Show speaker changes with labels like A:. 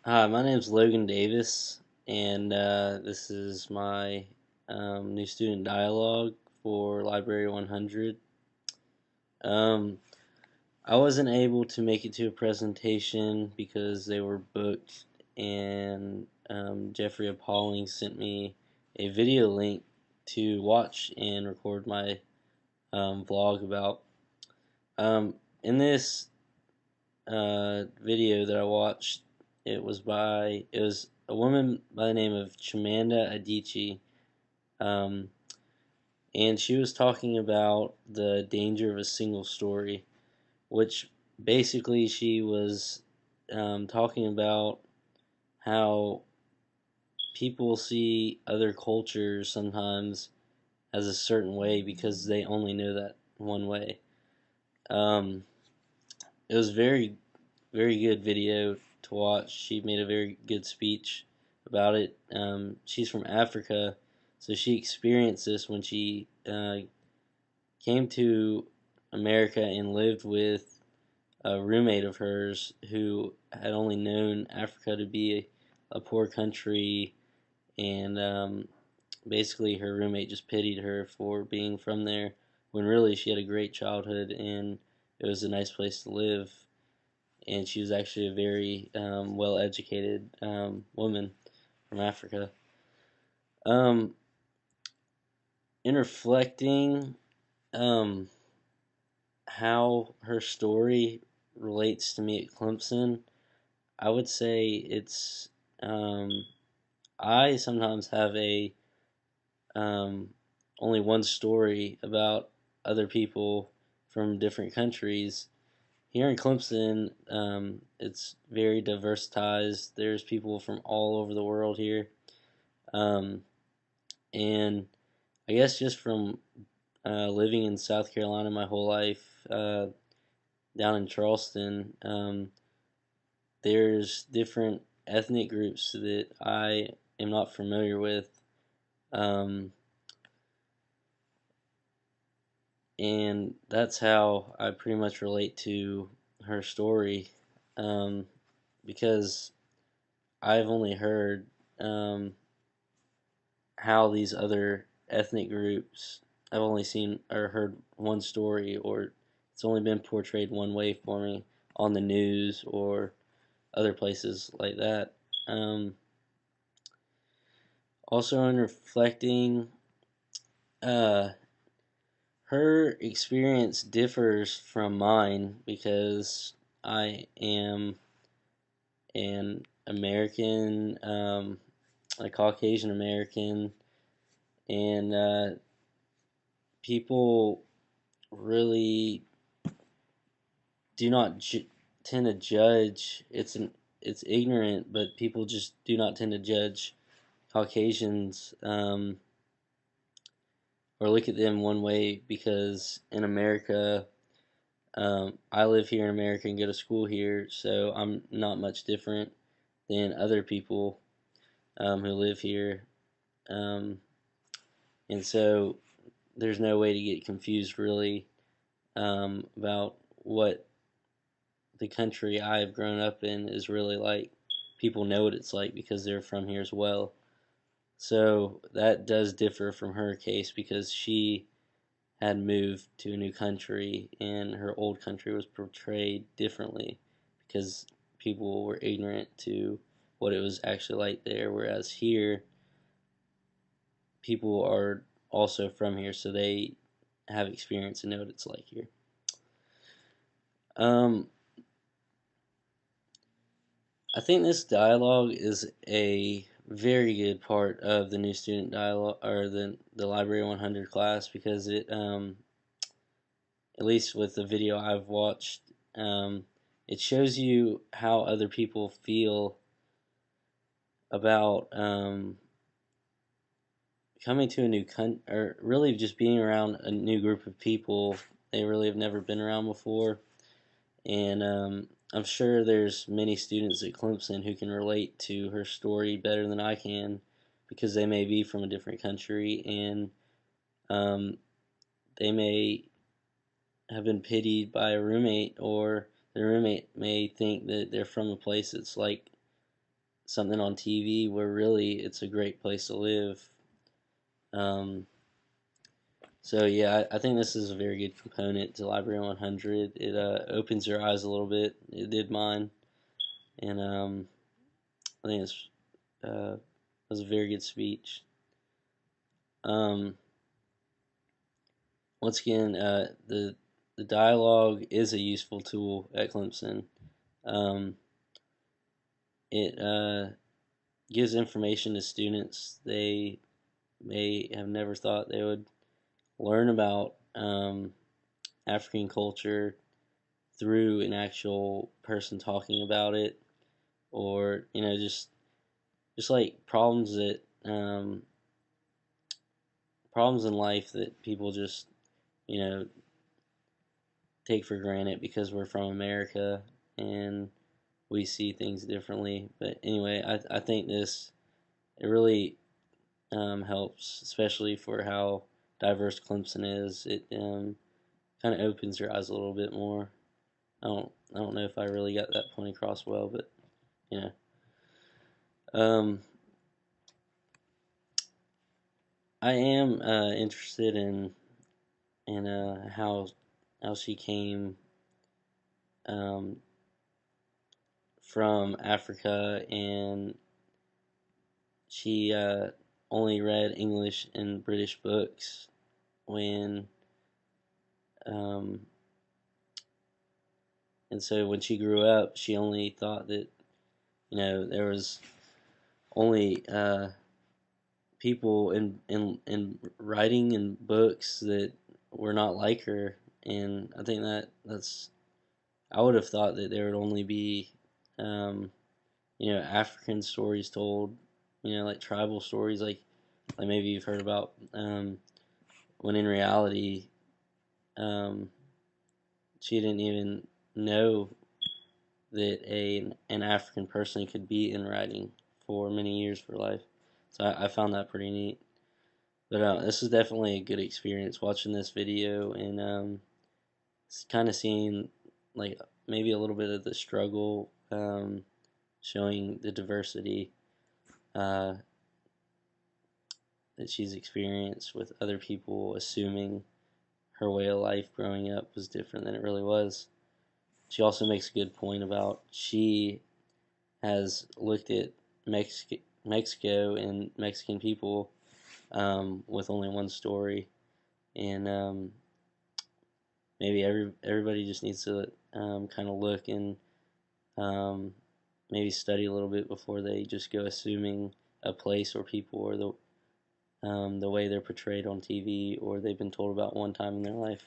A: Hi, my name's Logan Davis, and this is my new student dialogue for Library 100. Um, I wasn't able to make it to a presentation because they were booked, and Jeffrey Appalling sent me a video link to watch and record my vlog about. In this video that I watched, it was a woman by the name of Chimanda Adichie, um, and she was talking about the danger of a single story, which basically she was talking about how people see other cultures sometimes as a certain way because they only know that one way. Um, it was very good video to watch. She made a very good speech about it. She's from Africa, so she experienced this when she came to America and lived with a roommate of hers who had only known Africa to be a poor country, and basically her roommate just pitied her for being from there when really she had a great childhood and it was a nice place to live, and she was actually a very well educated woman from Africa. Um, in reflecting um, how her story relates to me at Clemson, I would say it's I sometimes have a um, only one story about other people from different countries. Here in Clemson, it's very diversitized. There's people from all over the world here. Um, and I guess just from living in South Carolina my whole life, down in Charleston, there's different ethnic groups that I am not familiar with. Um, and that's how I pretty much relate to her story, um, because I've only heard um, how these other ethnic groups. I've only seen or heard one story, or it's only been portrayed one way for me on the news or other places like that. Um, Also, in reflecting, uh, her experience differs from mine because I am an American, a Caucasian American, and people really do not tend to judge. It's ignorant, but people just do not tend to judge Caucasians or look at them one way because in America, I live here in America and go to school here, so I'm not much different than other people who live here, um, and so there's no way to get confused really about what the country I've grown up in is really like. People know what it's like because they're from here as well. So that does differ from her case because she had moved to a new country and her old country was portrayed differently because people were ignorant to what it was actually like there, whereas here people are also from here, so they have experience and know what it's like here. um, I think this dialogue is a very good part of the new student dialogue or the Library 100 class because it at least with the video I've watched, um, it shows you how other people feel about coming to a new country, or really just being around a new group of people they really have never been around before. And I'm sure there's many students at Clemson who can relate to her story better than I can because they may be from a different country and um, they may have been pitied by a roommate, or their roommate may think that they're from a place that's like something on TV where really it's a great place to live. Um, so yeah, I think this is a very good component to Library 100. It opens your eyes a little bit. It did mine, and I think it was a very good speech. Um, Once again, the dialogue is a useful tool at Clemson. Um, it gives information to students they may have never thought they would learn about African culture through an actual person talking about it, or just like problems in life that people just you know take for granted because we're from America and we see things differently. But anyway, I think it really helps, especially for how diverse Clemson is. It kind of opens your eyes a little bit more. I don't know if I really got that point across well, but you know. Um, I am interested in how she came um, from Africa, and she only read English and British books when um, and so when she grew up, she only thought that there was only people in writing and books that were not like her, and I think that's I would have thought that there would only be um, African stories told, like tribal stories, like maybe you've heard about, when in reality, um, she didn't even know that an African person could be in writing for many years for life. So I found that pretty neat. But this is definitely a good experience watching this video and kind of seeing like maybe a little bit of the struggle, showing the diversity uh, that she's experienced with other people, assuming her way of life growing up was different than it really was. She also makes a good point about she has looked at Mexico and Mexican people with only one story, and maybe everybody just needs to kind of look and um, maybe study a little bit before they just go assuming a place or people or the way they're portrayed on TV or they've been told about one time in their life.